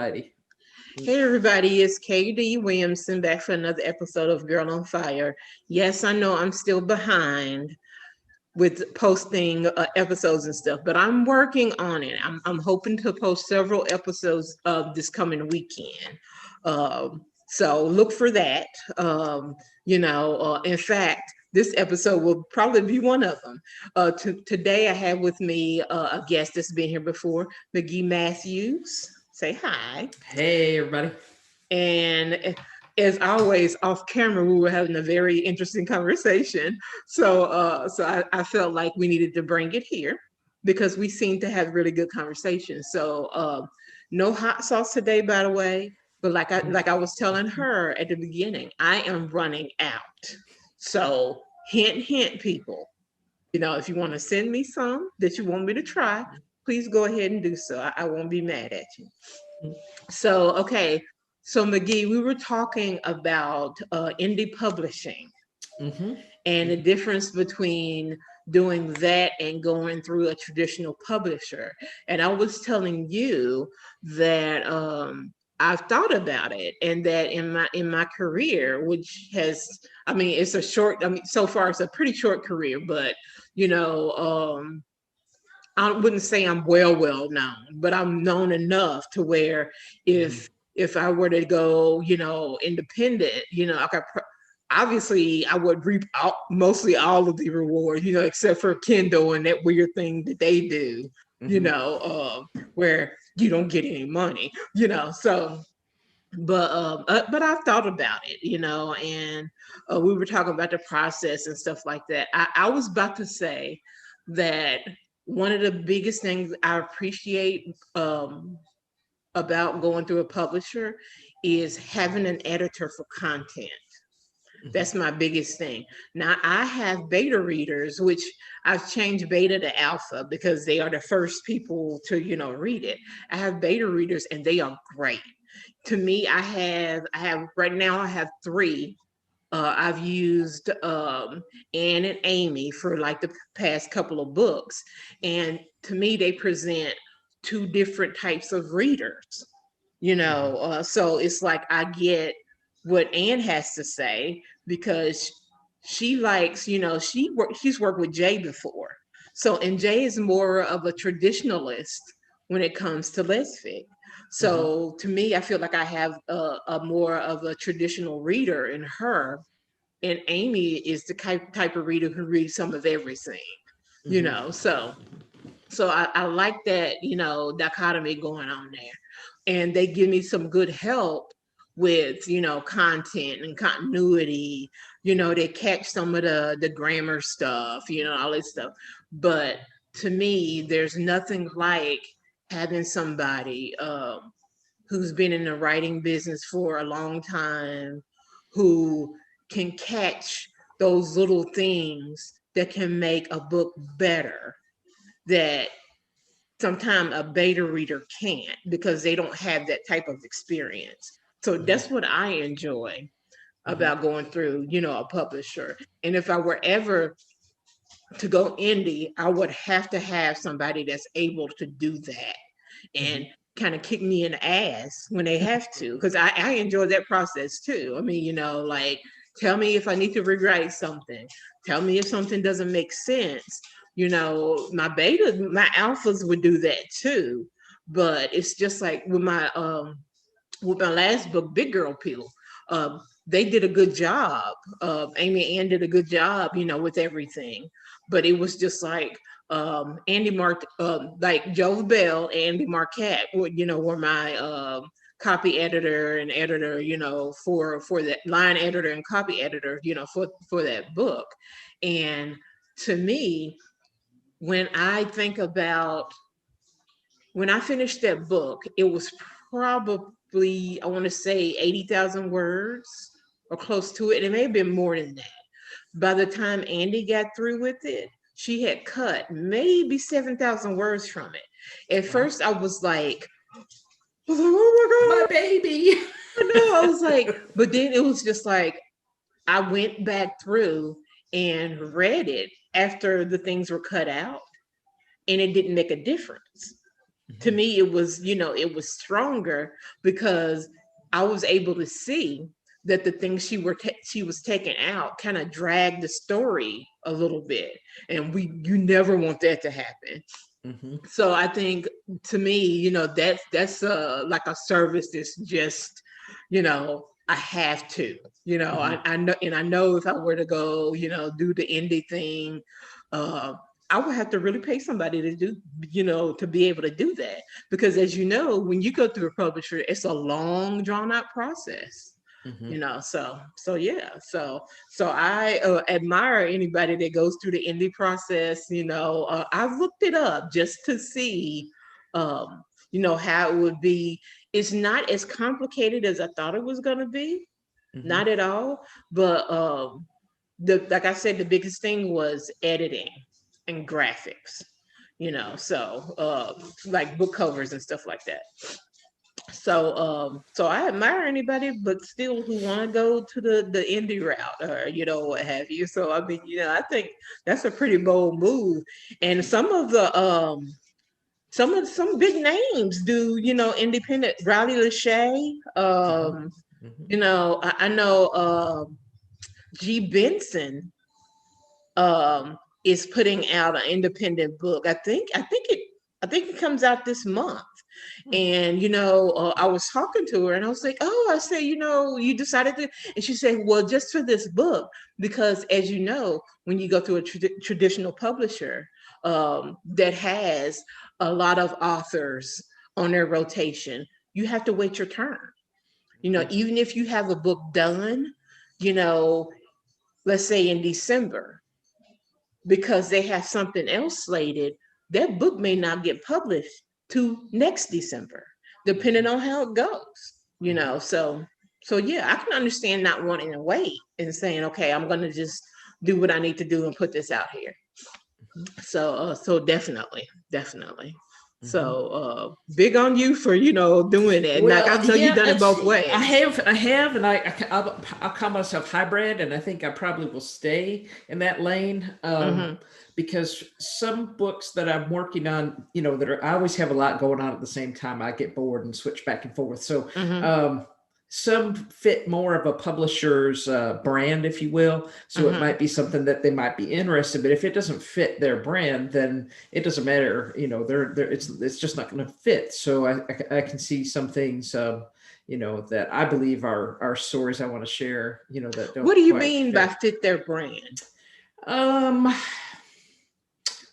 righty. Hey everybody, it's KD Williamson back for another episode of Girl on Fire. Yes, I know I'm still behind with posting episodes and stuff, but I'm working on it. I'm hoping to post several episodes of this coming weekend. So look for that. In fact, this episode will probably be one of them. Today I have with me a guest that's been here before, McGee Mathews. Say hi. Hey, everybody. And as always, off camera, we were having a very interesting conversation. So I felt like we needed to bring it here because we seem to have really good conversations. So no hot sauce today, by the way. But like I was telling her at the beginning, I am running out. So hint, hint, people. If you want to send me some that you want me to try, please go ahead and do so. I won't be mad at you. So, okay. So, McGee, we were talking about indie publishing and the difference between doing that and going through a traditional publisher. And I was telling you that I've thought about it, and that in my career, which has, I mean, it's a short, I mean, so far it's a pretty short career, but you know, I wouldn't say I'm well known, but I'm known enough to where if I were to go, independent, I could obviously I would reap mostly all of the reward, except for Kindle and that weird thing that they do, where you don't get any money, So, but I've thought about it, and we were talking about the process and stuff like that. I was about to say that one of the biggest things I appreciate about going through a publisher is having an editor for content. That's my biggest thing. Now I have beta readers, which I've changed beta to alpha because they are the first people to, read it. I have beta readers and they are great. To me, I have right now I have three. I've used Anne and Amy for like the past couple of books. And to me, they present two different types of readers, so it's like I get what Anne has to say because she likes, she's worked with Jay before. So, and Jay is more of a traditionalist when it comes to lesfic. So to me, I feel like I have a more of a traditional reader in her, and Amy is the type of reader who reads some of everything, So I like that, dichotomy going on there. And they give me some good help with, content and continuity. They catch some of the grammar stuff, all this stuff. But to me, there's nothing like having somebody who's been in the writing business for a long time, who can catch those little things that can make a book better, that sometimes a beta reader can't because they don't have that type of experience. So that's what I enjoy about going through, a publisher. And if I were ever to go indie, I would have to have somebody that's able to do that and kind of kick me in the ass when they have to, because I enjoy that process too. I mean, like, tell me if I need to rewrite something, tell me if something doesn't make sense. My alphas would do that too, but it's just like with my last book, Big Girl Peel. They did a good job. Amy Ann did a good job, with everything. But it was just like like Jove Bell, Andy Marquette, were my copy editor and editor, for that, line editor and copy editor, for that book. And to me, when I think about when I finished that book, it was probably, I want to say 80,000 words or close to it. It may have been more than that. By the time Andy got through with it, she had cut maybe 7,000 words from it. At first, I was like, oh my God, my baby. I know. I was like, but then it was just like, I went back through and read it after the things were cut out, and it didn't make a difference. to me, it was, it was stronger because I was able to see that the things she was taking out kind of dragged the story a little bit, and you never want that to happen. Mm-hmm. So I think, to me, that's like a service that's just, I have to, Mm-hmm. I know, and I know if I were to go, do the indie thing, uh, I would have to really pay somebody to do, to be able to do that. Because as you know, when you go through a publisher, it's a long drawn out process. Mm-hmm. So yeah, so I admire anybody that goes through the indie process. I've looked it up just to see, um, how it would be. It's not as complicated as I thought it was going to be, Mm-hmm. not at all. But the like I said, the biggest thing was editing and graphics. So like book covers and stuff like that. So I admire anybody, but still, who want to go to the indie route, or what have you. So I mean, I think that's a pretty bold move. And some big names do, independent. Riley Lachey, Mm-hmm. Mm-hmm. I know G Benson is putting out an independent book. I think it comes out this month. And I was talking to her, and I was like, "Oh," I said, "You decided to," and she said, "Well, just for this book, because as you know, when you go through a traditional publisher that has a lot of authors on their rotation, you have to wait your turn. Even if you have a book done, you know, let's say in December, because they have something else slated, that book may not get published to next December, depending on how it goes. Mm-hmm. So yeah, I can understand not wanting to wait and saying, okay, I'm gonna just do what I need to do and put this out here. Mm-hmm. So definitely. Mm-hmm. So big on you for doing that. Like, Well, I know you've yeah, done it that's both I ways. have, and I'll call myself hybrid, and I think I probably will stay in that lane, Mm-hmm. because some books that I'm working on, I always have a lot going on at the same time. I get bored and switch back and forth. So, Mm-hmm. um, some fit more of a publisher's brand, if you will. So it Mm-hmm. might be something that they might be interested. But if it doesn't fit their brand, then it doesn't matter. It's just not going to fit. So I can see some things, that I believe are stories I want to share, that What don't do you quite mean by fit. fit their brand? Um,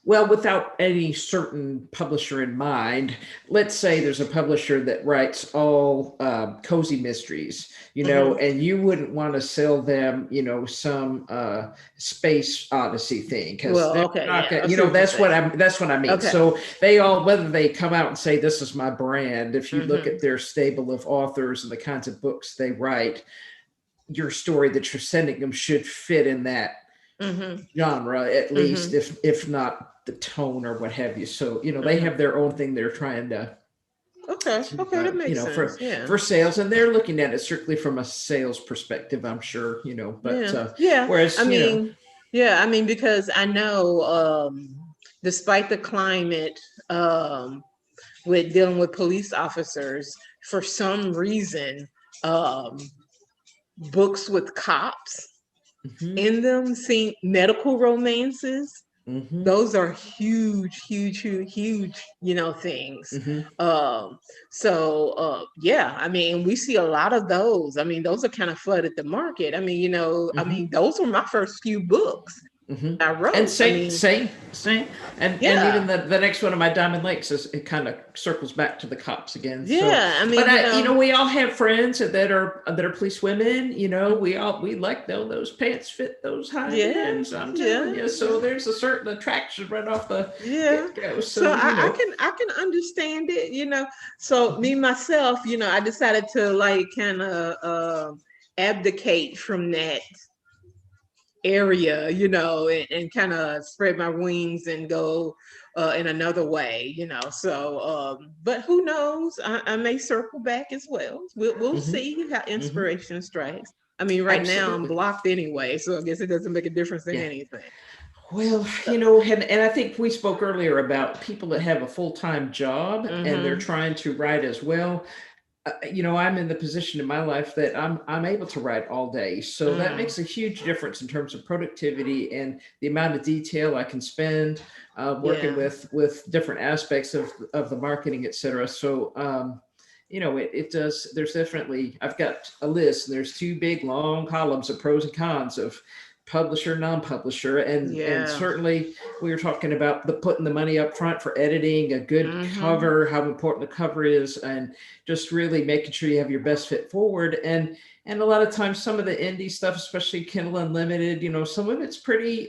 well, without any certain publisher in mind, let's say there's a publisher that writes all cozy mysteries, Mm-hmm. and you wouldn't want to sell them, some space odyssey thing, because Well, they're okay, not yeah, gonna, I see what you're saying. that's what I mean. Okay. So they all, whether they come out and say this is my brand, if you look Mm-hmm. at their stable of authors and the kinds of books they write, your story that you're sending them should fit in that Mm-hmm. genre, at least, Mm-hmm. if not the tone or what have you. So they Mm-hmm. have their own thing they're trying Okay. to Okay, that makes for sense. Yeah. sales, and they're looking at it strictly from a sales perspective, I'm sure. But Yeah. Yeah. I whereas mean, yeah, I mean, because I know despite the climate, with dealing with police officers, for some reason, um, books with cops hmm in them, seem medical romances, hmm those are huge, huge, huge, huge, things. hmm Um, so yeah, I mean, we see a lot of those. I mean, those are kind of flooded the market. I mean, hmm those were my first few books hmm I And wrote. I same, mean, same, same, and yeah, even the next one of my Diamond Lakes is, it kind of circles back to the cops again. So, yeah. I but mean, we all have friends that are police women. We like those pants fit those high yeah, heels. I'm yeah, telling you. yeah. So there's a certain attraction right off the Yeah. get go. So So I can understand it. So me myself, I decided to like kind of abdicate from that area, and kind of spread my wings and go in another way, So, but who knows? I may circle back as well. We'll hmm see how hmm inspiration strikes. I mean, right now I'm absolutely, blocked anyway, so I guess it doesn't make a difference in yeah. anything. Well, So, and I think we spoke earlier about people that have a full-time job and they're mm-hmm. trying to write as well. I'm in the position in my life that I'm able to write all day, so that Mm, makes a huge difference in terms of productivity and the amount of detail I can spend working yeah. with different aspects of the marketing, et cetera. So it does. There's definitely, I've got a list, and there's two big long columns of pros and cons of publisher, non-publisher, and Yeah. certainly we were talking about the putting the money up front for editing, a good Mm-hmm. cover, how important the cover is, and just really making sure you have your best fit forward. And a lot of times some of the indie stuff, especially Kindle Unlimited, some of it's pretty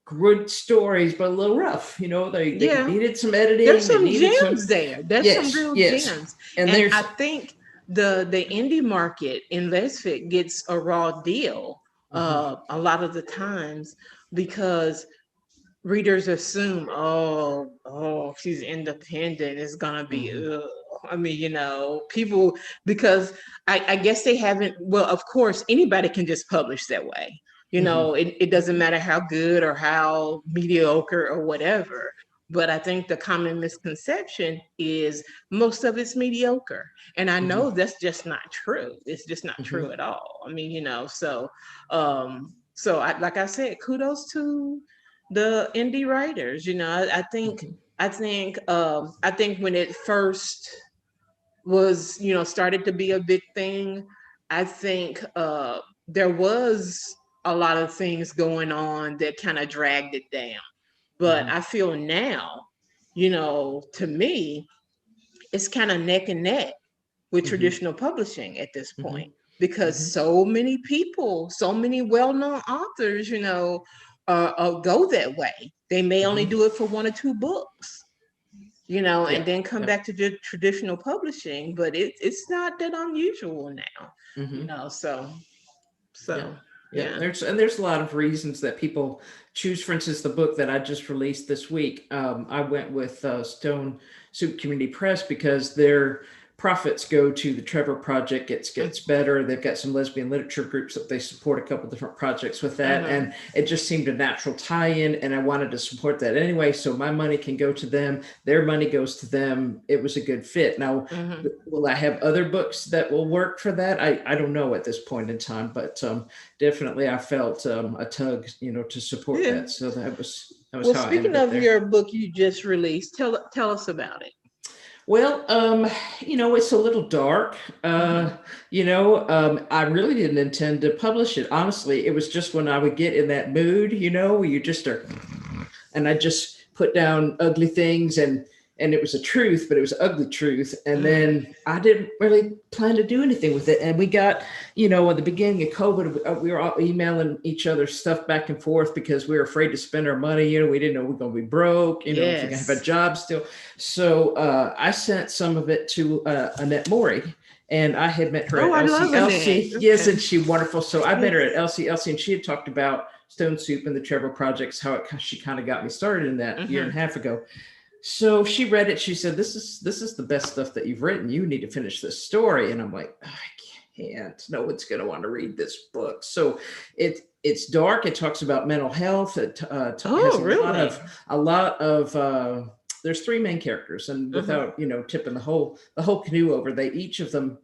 good stories, but a little rough. They Yeah. needed some There's editing, they some needed some. gems there. There's some Yes, real yes. gems. And And I there's think the indie market in lesfic gets a raw deal mhm, a lot of the times because readers assume, oh, she's independent. It's gonna be, mhm, ugh. I mean, people, because I guess they haven't. Well, of course, anybody can just publish that way. mhm, It doesn't matter how good or how mediocre or whatever. But I think the common misconception is most of it's mediocre, and I mhm, know that's just not true. It's just not true mhm, at all. I mean, so like I said, kudos to the indie writers. I think mhm, I think when it first was, started to be a big thing, I think there was a lot of things going on that kind of dragged it down. But mhm, I feel now, to me, it's kind of neck and neck with mhm, traditional publishing at this point, mhm, because mhm. so many people, so many well-known authors, go that way. They may only Mhm. do it for one or two books, Yeah, and then come yeah. back to traditional publishing, but it's not that unusual now, Mhm. so Yeah. so Yeah. yeah. There's a lot of reasons that people choose. For instance, the book that I just released this week, I went with Stone Soup Community Press because their profits go to the Trevor Project gets better. They've got some lesbian literature groups that they support, a couple different projects with that, Mm-hmm. and it just seemed a natural tie-in, and I wanted to support that anyway. So my money can go to them, their money goes to them. It was a good fit. Now, Mm-hmm. will I have other books that will work for that? I don't know at this point in time, but definitely I felt a tug, to support Yeah. that. So that was Well, how I ended speaking up of there. your book you just released, tell us about it. Well, it's a little dark. Mm-hmm. I really didn't intend to publish it. Honestly, it was just when I would get in that mood, where you just are, and I just put down ugly things, and it was a truth, but it was ugly truth. And Mm-hmm. then I didn't really plan to do anything with it. And we got, at the beginning of COVID, we were all emailing each other stuff back and forth because we were afraid to spend our money. We didn't know we were going to be broke, if we're going to have a Yes. job still. So I sent some of it to Annette Maury. And I had met her Oh, at I love Annette. LCLC. Yes, Okay. and she wonderful. So I met her at Yes. LCLC, and she had talked about Stone Soup and the Trevor Projects, she kind of got me started in that year and Mm-hmm. a half ago. So she read it. She said, "This is the best stuff that you've written. You need to finish this story." And I'm like, I can't. No one's going to want to read this book. So it's dark. It talks about mental health. It has Oh, really? a lot of. There's three main characters, and Mm-hmm. without tipping the whole canoe over, they each of them.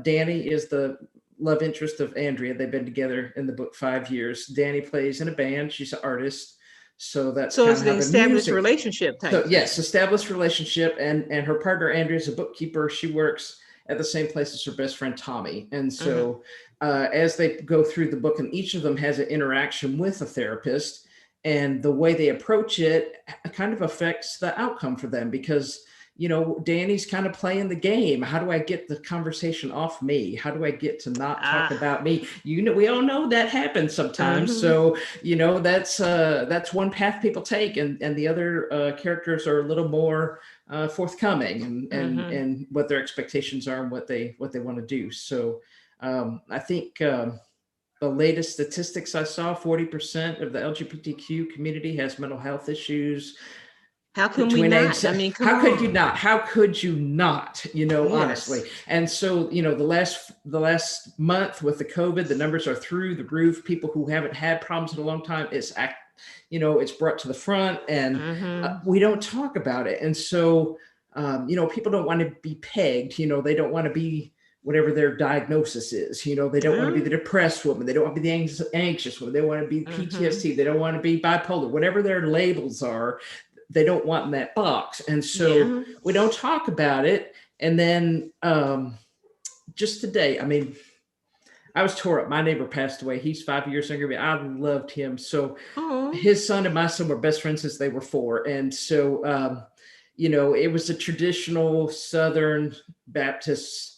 Danny is the love interest of Andrea. They've been together in the book 5 years. Danny plays in a band. She's an artist. So that's So kind it's of the how the established music. relationship So type yes, thing. established relationship, and her partner Andrea is a bookkeeper. She works at the same place as her best friend Tommy, and Mm-hmm. so as they go through the book, and each of them has an interaction with a therapist, and the way they approach it kind of affects the outcome for them because Danny's kind of playing the game. How do I get the conversation off me? How do I get to not talk Ah. about me? We all know that happens sometimes. Mm-hmm. So that's one path people take, and the other characters are a little more forthcoming Mm-hmm. and what their expectations are and what they want to do. So I think. The latest statistics I saw, 40% of the LGBTQ community has mental health issues How can we between not? age. I mean, come How could you on. not? How could you not? Honestly. Yes. And so the last month with the COVID, the numbers are through the roof. People who haven't had problems in a long time, it's it's brought to the front, and Mm-hmm. we don't talk about it. And so, people don't want to be pegged. They don't want to be whatever their diagnosis is. They don't want to be the depressed woman. They don't want to be the anxious woman. They want to be Mm-hmm. PTSD. They don't want to be bipolar. Whatever their labels are, they don't want in that box. And so Yeah. we don't talk about it. And then just today, I mean, I was tore up. My neighbor passed away. He's 5 years younger than me. I loved him. So Oh. his son and my son were best friends since they were 4. And so, it was a traditional Southern Baptist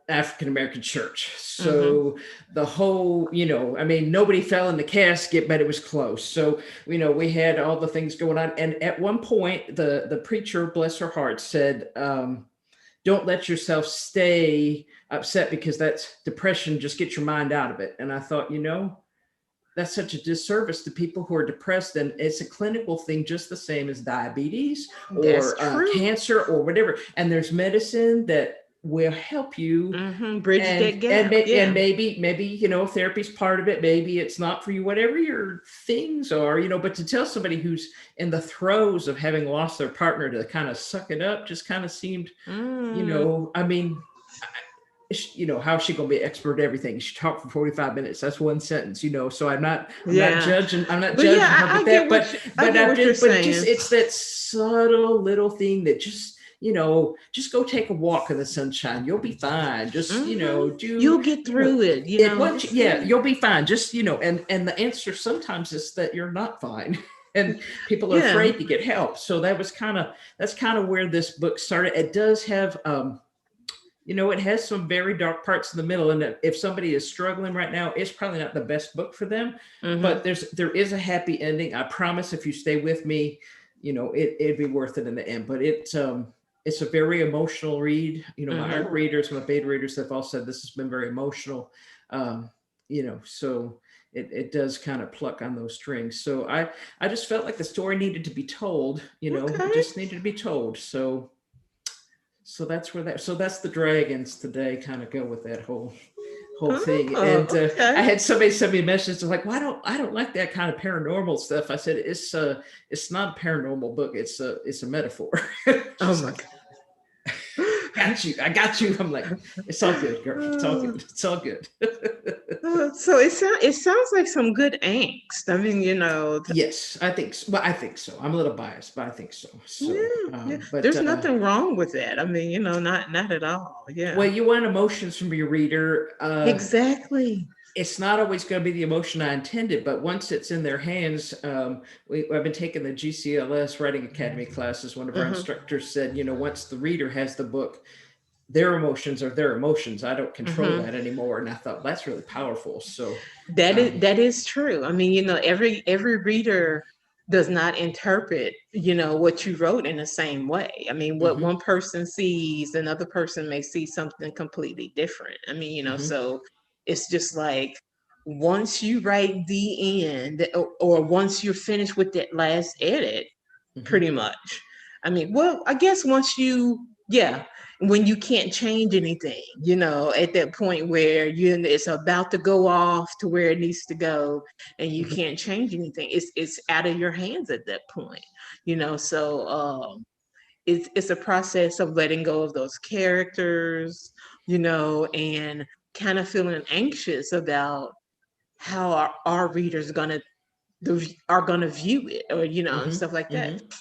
African American church. Mm-hmm. So the whole, I mean, nobody fell in the casket, but it was close. So, we had all the things going on. And at one point, the preacher, bless her heart, said, don't let yourself stay upset, because that's depression. Just get your mind out of it. And I thought, that's such a disservice to people who are depressed. And it's a clinical thing, just the same as diabetes That's or true. cancer or whatever. And there's medicine that will help you. Mm-hmm. Bridge And that and, gap. may, and Yeah. maybe therapy's part of it. Maybe it's not for you. Whatever your things are, but to tell somebody who's in the throes of having lost their partner to kind of suck it up just kind of seemed, Mm. I mean, how's she going to be expert at everything? She talked for 45 minutes. That's one sentence, so I'm not Yeah. judging. I'm not But yeah, judging her I with get that, what I but get I what you're did, but saying. it's that subtle little thing that just go take a walk in the sunshine. You'll be fine. Just, Mm-hmm. do, You'll get through it, it once, just yeah, you'll be fine. Just, and the answer sometimes is that you're not fine. And people are yeah. afraid to get help. So that's kind of where this book started. It does have, it has some very dark parts in the middle. And if somebody is struggling right now, it's probably not the best book for them. Mm-hmm. But there is a happy ending. I promise, if you stay with me, it'd be worth it in the end. But it's a very emotional read. My Mm-hmm. readers, my beta readers have all said this has been very emotional. Um, so it does kind of pluck on those strings. So I just felt like the story needed to be told. It Okay. just needed to be told. So that's the dragons today, kind of go with that whole thing. And Oh, I okay. had somebody send me a message. They're like, "Why I don't like that kind of paranormal stuff." I said, it's not a paranormal book. It's a metaphor." Oh She's my like, "Got you, I got you." I'm like, "It's all good, girl. It's all God. good. It's all good." So it sounds like some good angst. I mean, Yes, I think so. Well, I think so. I'm a little biased, but I think so. So, yeah, yeah. but There's nothing wrong with that. I mean, not at all. Yeah. well, you want emotions from your reader. Exactly. It's not always going to be the emotion I intended, but once it's in their hands, I've been taking the GCLS Writing Academy classes. One of our Mm-hmm. instructors said, once the reader has the book, their emotions are their emotions. I don't control Mm-hmm. that anymore. And I thought that's really powerful. So, That is true. I mean, every reader does not interpret, what you wrote in the same way. I mean, what mhm, one person sees, another person may see something completely different. I mean, mhm, so it's just like once you write the end, or once you're finished with that last edit, mhm, pretty much. I mean, well, I guess once yeah, when you can't change anything, at that point where it's about to go off to where it needs to go, and you mhm. can't change anything. It's out of your hands at that point, So it's a process of letting go of those characters, and kind of feeling anxious about how our readers are gonna view it, or and Mhm, stuff like that. mhm.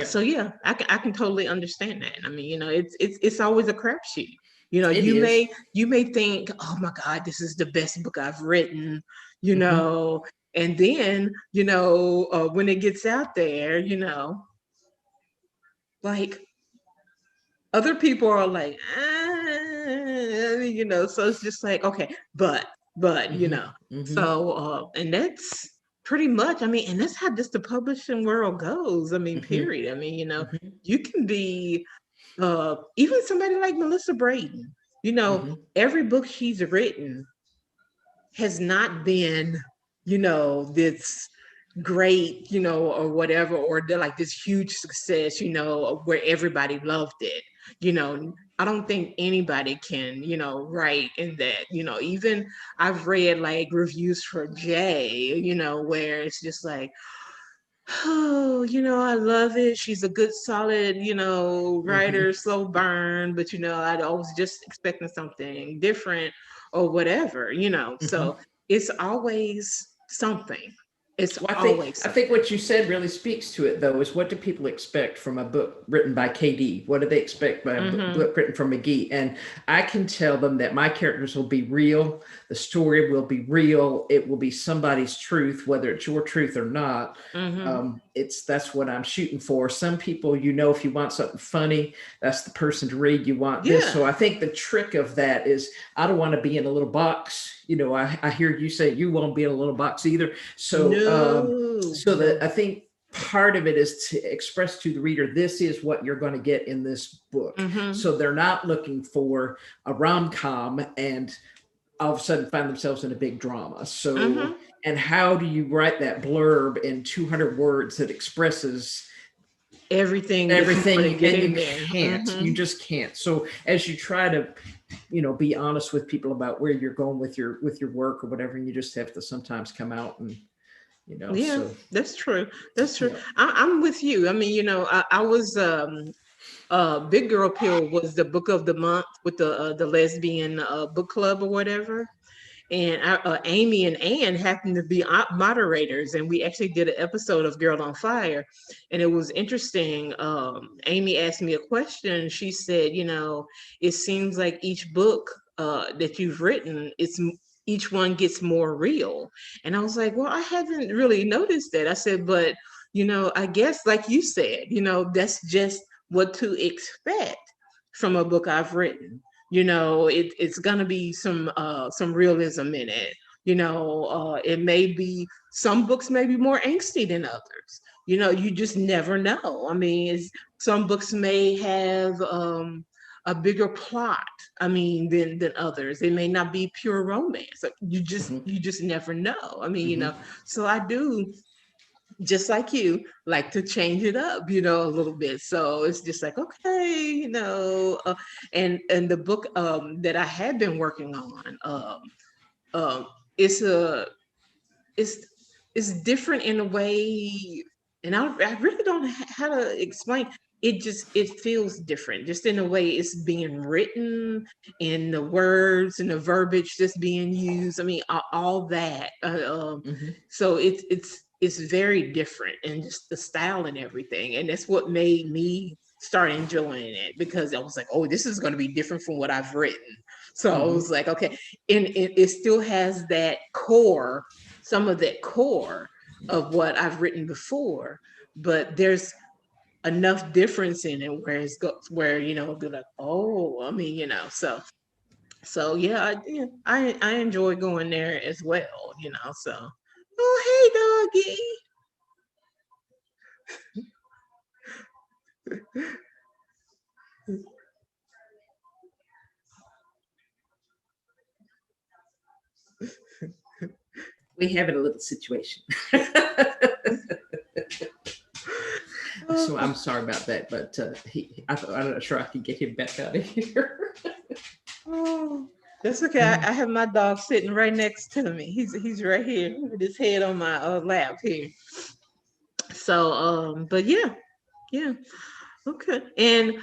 So Yep. yeah, I can totally understand that. I mean, it's always a crapshoot. It You is. may think, oh my God, this is the best book I've written, you Mhm. know, and then when it gets out there, like other people are like, so it's just like, okay, but Mhm. Mhm. and that's pretty much, I mean, and that's how just the publishing world goes. I mean, Mhm. period. I mean, Mhm. you can be even somebody like Melissa Braden, Mhm. every book she's written has not been, this great, or whatever, or they're like this huge success, where everybody loved it. I don't think anybody can, write in that, even I've read like reviews for Jay, where it's just like, oh, I love it. She's a good, solid, Hmm. writer, slow burn, but I was just expecting something different or whatever, Hmm. So it's always something. It's Well, always I think something. what you said really speaks to it, though, is what do people expect from a book written by KD? What do they expect by a Mm-hmm. book written from McGee? And I can tell them that my characters will be real, the story will be real, it will be somebody's truth, whether it's your truth or not. Mm-hmm. It's that's what I'm shooting for. Some people, if you want something funny, that's the person to read. You want this, Yeah. so I think the trick of that is I don't want to be in a little box. I hear you say you won't be in a little box either. No, So that no. I think part of it is to express to the reader, this is what you're going to get in this book. Mm-hmm. So they're not looking for a rom-com and all of a sudden find themselves in a big drama. So, Mm-hmm. and how do you write that blurb in 200 words that expresses Everything that you want to everything? get And in there. you Mm-hmm. just can't. So as you try to be honest with people about where you're going with your work or whatever, and you just have to sometimes come out and Yeah, so that's true. That's true. yeah. I'm with you. I mean, I was Big Girl Pill was the book of the month with the lesbian book club or whatever. And Amy and Ann happened to be moderators, and we actually did an episode of Girl on Fire, and it was interesting. Amy asked me a question. She said, it seems like each book that you've written, each one gets more real. And I was like, well, I haven't really noticed that. I said, but I guess like you said, that's just what to expect from a book I've written. It's gonna be some realism in it. It may be, some books may be more angsty than others. You just never know. I mean, some books may have a bigger plot, I mean, than others. It may not be pure romance. Like, you just Hmm. you just never know. I mean, Hmm. so I do, just like you, like to change it up, a little bit. So it's just like, okay, and the book that I had been working on, um, it's a it's it's different in a way, and I really don't know how to explain. It feels different, just in a way it's being written, in the words and the verbiage that's being used. I mean, all that. Hmm. So it's very different, and just the style and everything, and that's what made me start enjoying it, because I was like, oh, this is going to be different from what I've written. So I Hmm. was like, okay, and it still has that core, some of that core of what I've written before, but there's enough difference in it where where it'll be like, oh, I mean, so yeah, I enjoy going there as well, so. Oh, hey, doggy. We have a little situation. So Oh, I'm sorry about that, but I'm not sure I can get him back out of here. oh. That's okay. I have my dog sitting right next to me. He's right here with his head on my lap here. So, but yeah, yeah. Okay. And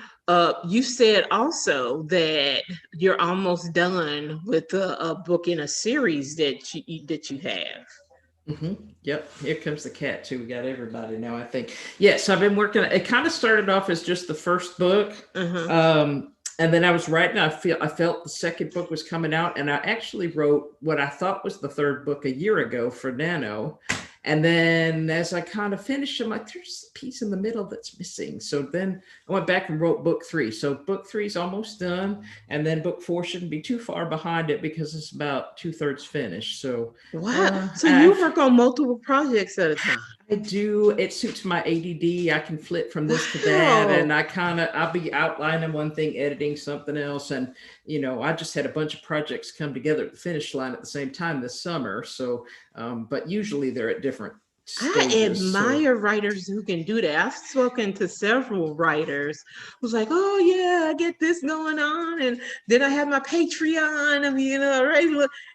you said also that you're almost done with a book in a series that you have. Hmm. Yep. Here comes the cat too. We got everybody now, I think. Yes, I've been working. It kind of started off as just the first book. Uh-huh. And then I was writing, I felt the second book was coming out, and I actually wrote what I thought was the third book a year ago for Nano. And then as I kind of finished, I'm like, there's a piece in the middle that's missing. So then I went back and wrote book three. So book three is almost done. And then book four shouldn't be too far behind it because it's about two-thirds finished. So Wow. So you I've work on multiple projects at a time. I do. It suits my ADD. I can flip from this to that, and Wow. I'll be outlining one thing, editing something else, and I just had a bunch of projects come together at the finish line at the same time this summer. So, but usually they're at different I stages. So admire writers who can do that. I've spoken to several writers who's like, oh yeah, I get this going on, and then I have my Patreon. I mean, right?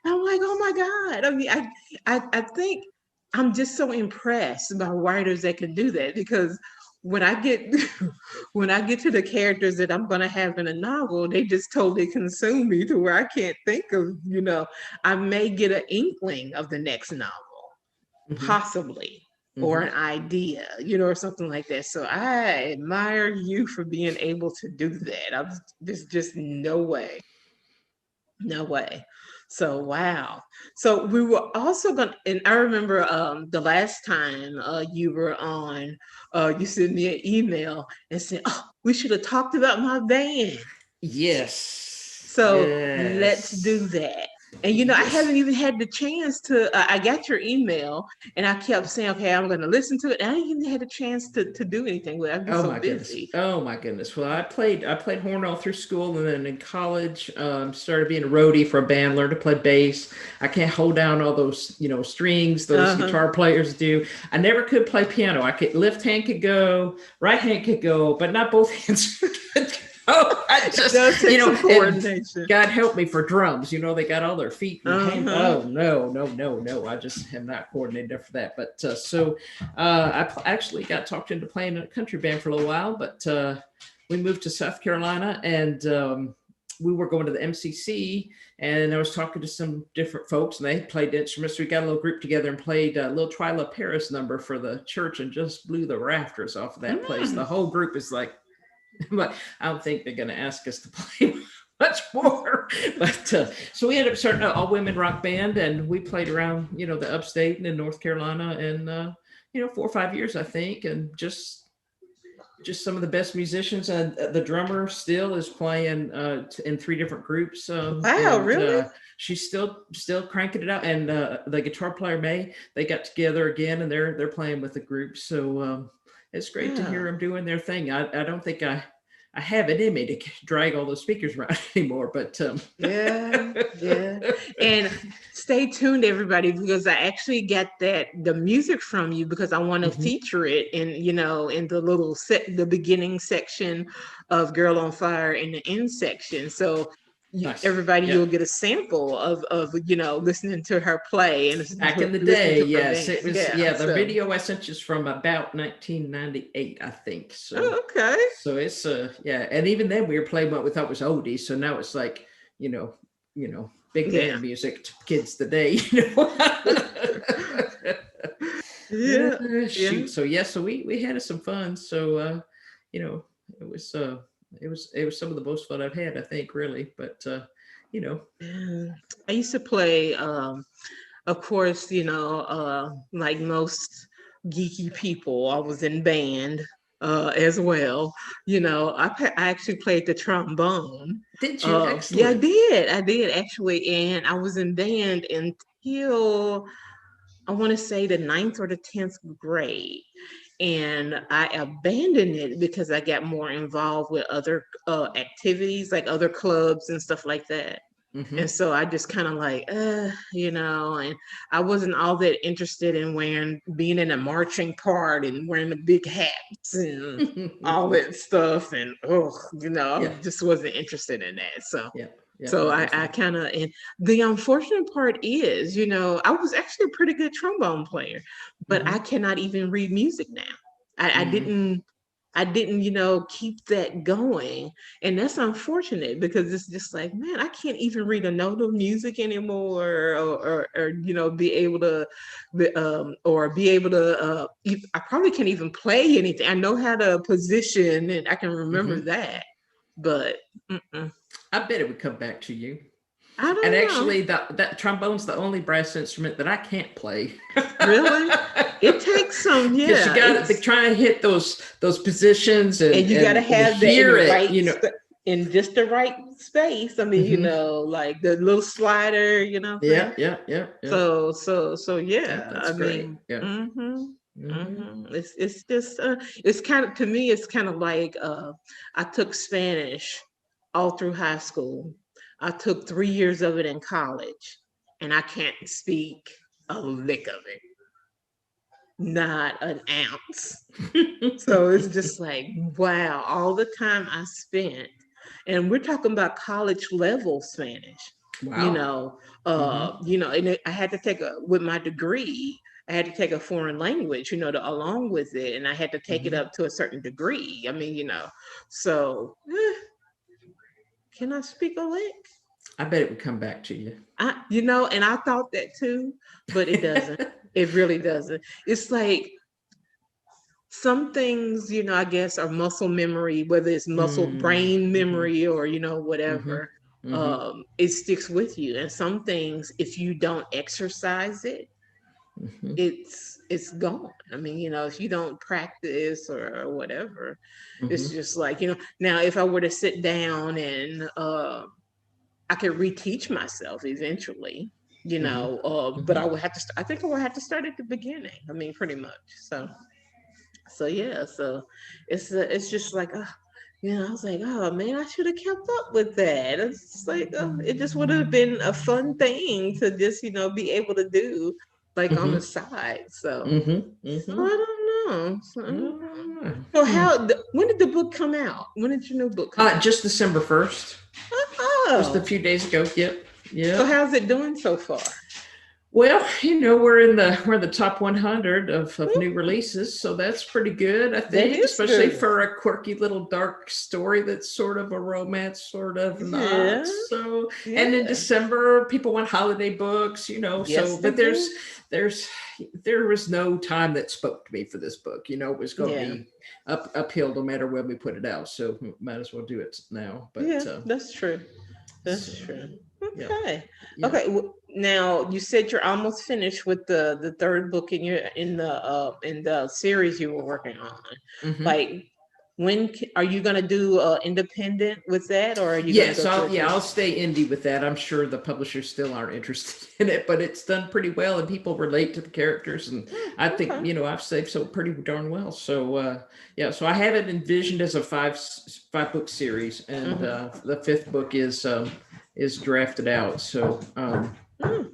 I'm like, oh my God. I mean, I think I'm just so impressed by writers that can do that, because when I get when I get to the characters that I'm gonna have in a novel, they just totally consume me to where I can't think of, I may get an inkling of the next novel mhm, possibly, or mhm. an idea, or something like that. So I admire you for being able to do that. There's just no way, no way. So wow. So we were also gonna, and I remember the last time you were on, you sent me an email and said, "Oh, we should have talked about my band." Yes, So let's do yes, that. And I yes. haven't even had the chance to. I got your email, and I kept saying, "Okay, I'm going to listen to it." And I ain't even had a chance to do anything with it. I've been Oh so my goodness. busy. Oh my goodness. Well, I played horn all through school, and then in college, started being a roadie for a band, learned to play bass. I can't hold down all those, strings those Uh-huh. guitar players do. I never could play piano. I could left hand could go, right hand could go, but not both hands could go. I It just, does take some and coordination. God help me for drums. They got all their feet and hand. Uh-huh. Oh no, no, no, no. I just am not coordinated enough for that. But actually got talked into playing in a country band for a little while, but we moved to South Carolina, and we were going to the MCC, and I was talking to some different folks, and they played instruments. So we got a little group together and played a little Twyla Paris number for the church, and just blew the rafters off of that place. The Mm. whole group is like, but I don't think they're going to ask us to play much more. But so we ended up starting an all women rock band, and we played around, the upstate and in North Carolina, and 4 or 5 years, I think, and just some of the best musicians. And the drummer still is playing in 3 different groups, Wow, and really? she's still cranking it out. And the guitar player May, they got together again, and they're playing with the group. So it's great to hear Wow. them doing their thing. I don't think I have it in me to drag all those speakers around anymore, but Yeah, yeah. And stay tuned, everybody, because I actually got the music from you because I want to Mhm. feature it in the little the beginning section of Girl on Fire and the end section. So Nice. everybody, Yeah. you'll get a sample of listening to her play and Back in the listening day, to her yes, band. it was. Yeah. Yeah, the So, video I sent you is from about 1998, I think. So, oh, okay. so it's yeah, and even then we were playing what we thought was oldies. So now it's like, big Yeah. band music to kids today. Yeah. Yeah. Shoot. So yeah, so we had some fun. So you know, it was it was some of the most fun I've had, I think, really. But you know, Yeah. I used to play of course, like most geeky people, I was in band as well. I actually played the trombone. did you? Yeah, I Excellent. did. I did actually. And I was in band until I want to say the ninth or the 10th grade. And I abandoned it because I got more involved with other activities, like other clubs and stuff like that. Hmm. And so I just kind of like, and I wasn't all that interested in being in a marching part and wearing the big hats and all that stuff. And Yeah. I just wasn't interested in that. So, Yeah. Yeah. so That I wasn't. kind of, and the unfortunate part is, I was actually a pretty good trombone player, but I Hmm. cannot even read music now. I Mm. didn't keep that going. And that's unfortunate because it's just like, man, I can't even read a note of music anymore, or be able to, I probably can't even play anything. I know how to position and I can remember Hmm. that, but I bet it would come back to you. I And don't know. actually, that trombone's the only brass instrument that I can't play. Really? It takes some, Because you yeah, got to it's try and hit those positions, and and you got to and have that in hear the it. in just the right space. I mean, Hmm. like the little slider, Yeah, thing. yeah, yeah, yeah. So Yeah, yeah. that's I great. mean, Yeah. Hmm. It's just it's kind of, to me it's kind of like I took Spanish all through high school. I took 3 years of it in college, and I can't speak a lick of it. not an ounce. So it's just like, wow, all the time I spent, and we're talking about college level Spanish, you Wow. know, Mm-hmm. I had to take with my degree, I had to take a foreign language, along with it, and I had to take it Mm-hmm. up to a certain degree. I mean, so can I speak a lick? I bet it would come back to you. And I thought that too, but it doesn't. It really doesn't. It's like some things, I guess are muscle memory, whether it's muscle brain Mm-hmm. memory or, Mm-hmm. whatever. Mm-hmm. It sticks with you. And some things, if you don't exercise it, Mm-hmm. it's gone. I mean, if you don't practice or whatever, it's Mm-hmm. just like, now if I were to sit down and I could reteach myself eventually, Mm-hmm. but Mm-hmm. I would have to, I think I would have to start at the beginning. I mean, pretty much. So yeah, so it's just like, I was like, oh man, I should have kept up with that. It's just like, it just would have been a fun thing to just, be able to do like on the Mm-hmm. side. So, Mm-hmm. so Mm-hmm. I don't know. So, I don't know. No. So Hmm. when did the book come out? When did your new book come out? Just December 1st. Just a Oh, few days ago. Yep. so Yep. how's it doing so far? Well, we're in the top 100 of new releases, so that's pretty good, I That think, is especially good. for a quirky little dark story that's sort of a romance, sort of not. Yeah, So, and in yeah. December, people want holiday books, Yes, so they but do. there's there was no time that spoke to me for this book. It was going to Yeah, be uphill no matter when we put it out, so might as well do it now. But yeah, that's true. so That's true. yeah, Okay. yeah. Okay. Now you said you're almost finished with the third book in the series you were working on. Hmm. Like, are you gonna do independent with that, or are you gonna Yes, go to a I'll big? stay indie with that. I'm sure the publishers still aren't interested in it, but it's done pretty well and people relate to the characters, and I think, Okay. I've saved so pretty darn well. So yeah, so I have it envisioned as a five book series, and Mm-hmm. the fifth book is drafted out. So Mm.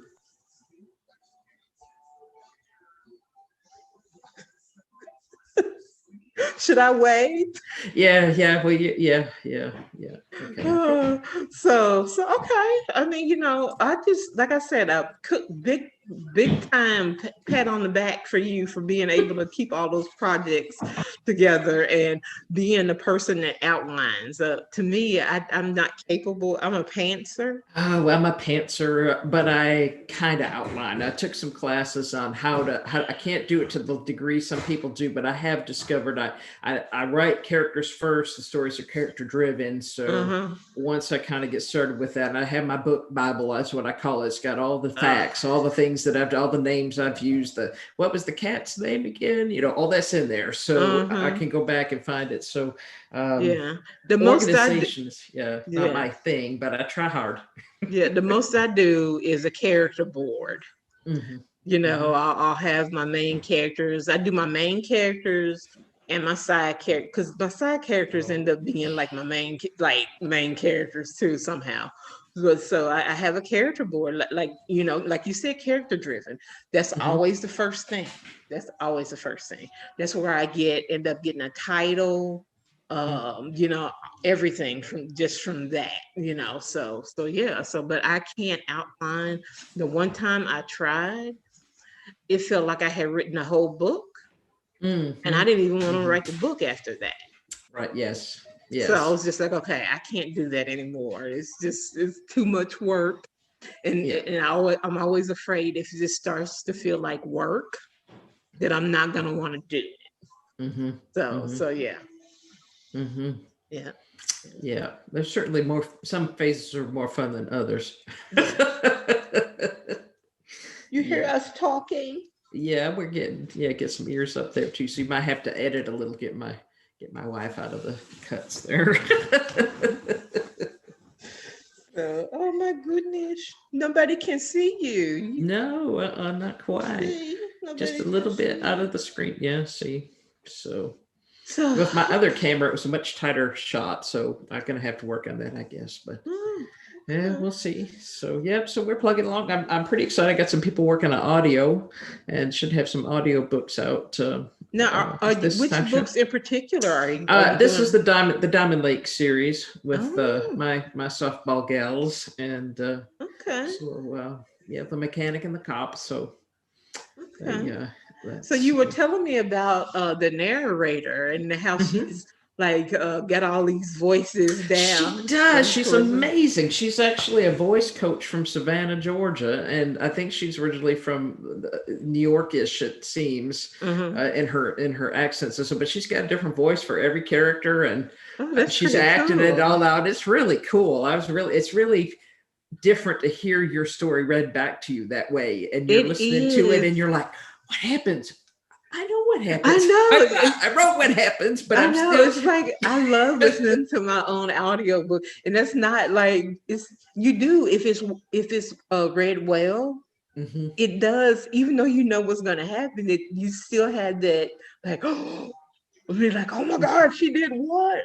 Should I wait? yeah, well, yeah. Okay. So okay. I mean, I just like I said, a big time pat on the back for you for being able to keep all those projects together and being the person that outlines. To me, I'm not capable. I'm a pantser. Oh, I'm a pantser, but I kind of outline. I took some classes on how I can't do it to the degree some people do, but I have discovered I write characters first. The stories are character driven. So Uh-huh. once I kind of get started with that, and I have my book Bible, that's what I call it. It's got all the Uh, facts, all the things all the names I've used, what was the cat's name again? All that's in there. So I uh-huh. can go back and find it. So Yeah. The most I do, organizations, yeah, not yeah. my thing, but I try hard. Yeah, the most I do is a character board. Hmm. I'll have my main characters. I do my main characters and my side character because my side characters end up being like my main characters too somehow. But so I have a character board like you said, character driven. That's Hmm. always the first thing. That's always the first thing. That's where I end up getting a title, Hmm. everything from that. So yeah. So but I can't outline. The one time I tried, it felt like I had written a whole book Hmm. and I didn't even want to Hmm. write the book after that. Right. Yes. So I Yes. was just like, okay, I can't do that anymore. It's too much work. And, Yeah. and I'm always afraid if this starts to feel like work that I'm not going to want to do it. Hmm. Hmm. So yeah, Hmm. yeah, Yeah. There's certainly some phases are more fun than others. yeah. You hear Yeah. us talking? Yeah. Get some ears up there too. So you might have to edit a little, get my wife out of the cuts there. So, oh my goodness, nobody can see you. No, not quite. See, Just a nobody can little bit see out you. of the screen. Yeah. See. So. So, With my other camera, it was a much tighter shot, so I'm gonna have to work on that, I guess. But hmm. Yeah, we'll see. So, yep. So we're plugging along. I'm pretty excited. I got some people working on audio, and should have some audio books out Now, this which time. Sure. books in particular are you This is doing? the Diamond Lake series with Oh, my softball gals, and okay, yeah, the mechanic and the cop. So okay. they So that's. you were telling me about the narrator and how Mhm. she's like got all these voices She down does. She's towards them. amazing. She's actually a voice coach from Savannah, Georgia, and I think she's originally from New Yorkish. It seems Hmm. in her accents. So, but she's got a different voice for every character, and Oh, that's she's pretty acting it cool. all out. It's really cool. It's really different to hear your story read back to you that way, and you're It listening to it, is. and you're like, "What happens? I know what I happens. know. I wrote what happens, but I I'm know. still." It's like I love listening to my own audiobook, and that's not like it's you do if it's read well. Mhm. It does, even though you know what's going to happen. It you still had that like be like, oh my God, she did what?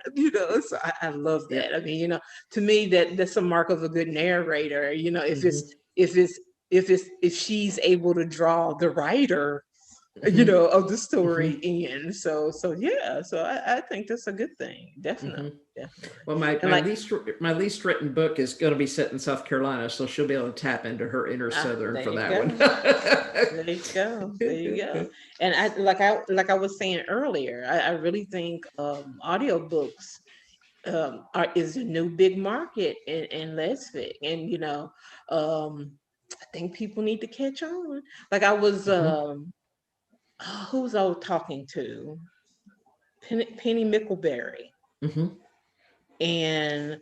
So I love that. Yep. I mean, to me that's a mark of a good narrator. If Mhm. if she's able to draw the writer, Mhm. of the story Mhm. in. So yeah, so I think that's a good thing. Definitely, Mhm. definitely. Well, And like, my least written book is going to be set in South Carolina, so she'll be able to tap into her inner Southern there for you that one. go. There you go. There you go. And I was saying earlier, I really think audiobooks is a new big market in lesfic, and I think people need to catch on. Like I was Mhm. who was I talking to? Penny Mickleberry, Mhm. and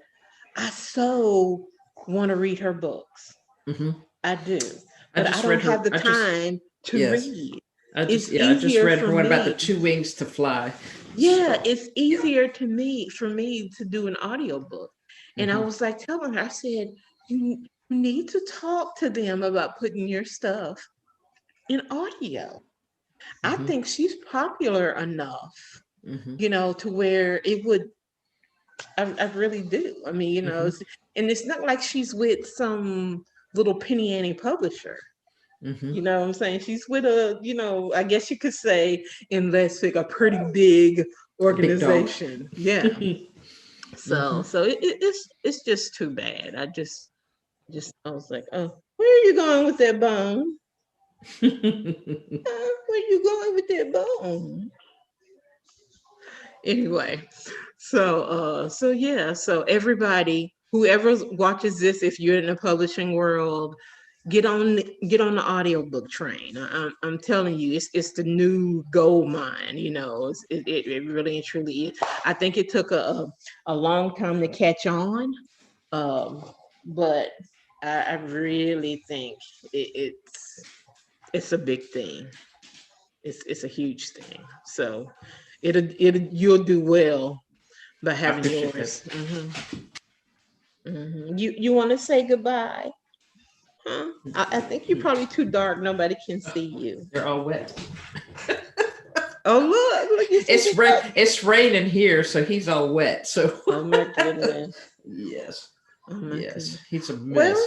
I so want to read her books. Mhm. I do, I but I just don't read have her. the I just time to Yes. read. I It's I just easier read for her one about the me. two wings to fly. Yeah, So, it's yeah. easier to me for me to do an audiobook. And I Mhm. was like telling her, I said, you need to talk to them about putting your stuff in audio. I Mhm. think she's popular enough, Mhm. to where it would, I really do. I mean, Mhm. and it's not like she's with some little penny ante publisher. You Mhm. know what I'm saying? She's with I guess you could say in Lessig, a pretty big A big dog. organization. Yeah. So Mhm. so it's just too bad. I was like, oh, where are you going with that bone? Where you going with that bone? Anyway, so yeah, so everybody, whoever watches this, if you're in the publishing world, get on the audiobook train. I'm telling you, it's the new gold mine. It really and truly is. I think it took a long time to catch on, um, but I really think it's a big thing. It's a huge thing. So you'll do well by I having appreciate that. yours. You want to say goodbye? Huh? I think you're probably too dark. Nobody can see you. They're all wet. Oh, look, you see the cup. It's raining here, so he's all wet. So Oh my goodness. yes, Oh my yes, goodness. he's a Well, mess.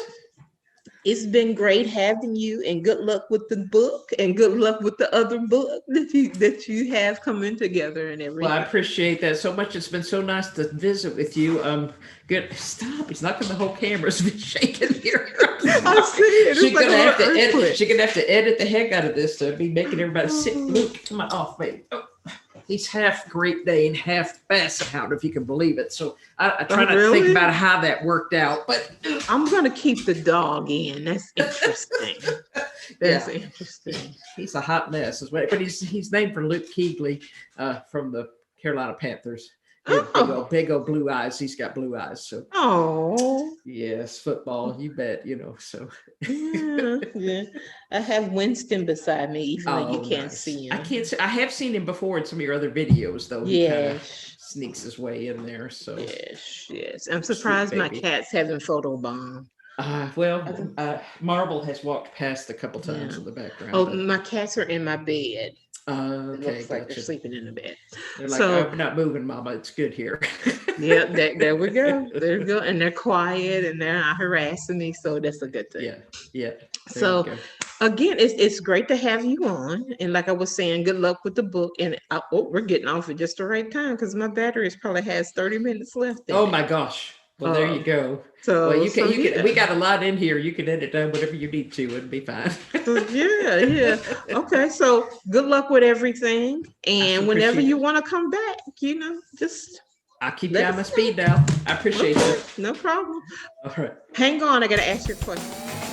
it's been great having you, and good luck with the book, and good luck with the other book that you have coming together and Well, I everything. appreciate that so much. It's been so nice to visit with you. Good. Stop. He's knocking the whole camera's been shaking here. I'm I sorry. see it. It's like a little earthquake. She's gonna have to edit the heck out of this to be making everybody sit. Oh, Luke, come on off, baby. Oh, he's half Great Dane, half Basset Hound, if you can believe it. So I try oh, not to think really? about how that worked out, but I'm gonna keep the dog in. That's interesting. That's yeah, interesting. he's a hot mess. But he's named for Luke Kuechly from the Carolina Panthers. He had Oh, big old blue eyes. He's got blue eyes. So oh, yes, football, you bet. So yeah, yeah. I have Winston beside me, even though you oh, can't nice. see I him. can't say I have seen him before in some of your other videos, though. He kind of Yes, sneaks his way in there. So yes, yes. I'm sweet surprised my baby. cats haven't photobombed. Marble has walked past a couple Yeah. times in the background, Oh, but my cats are in my bed. It Okay, looks like they're gotcha. sleeping in the bed. They're like, So I'm not moving, Mama. It's good here. yeah, there we go. There we go. And they're quiet and they're not harassing me. So that's a good thing. Yeah, yeah. There you So go. again, it's great to have you on. And like I was saying, good luck with the book. And we're getting off at just the right time because my battery probably has 30 minutes left in Oh it. my gosh. Well, there you go. Well, you can. Yeah. We got a lot in here. You can edit down whatever you need to. It'll be fine. Yeah. Okay. So good luck with everything. I sure And whenever appreciate you it. want to come back, just I'll keep you let on my us know. speed dial. I appreciate you. Okay, no problem. All right. Hang on. I got to ask you a question.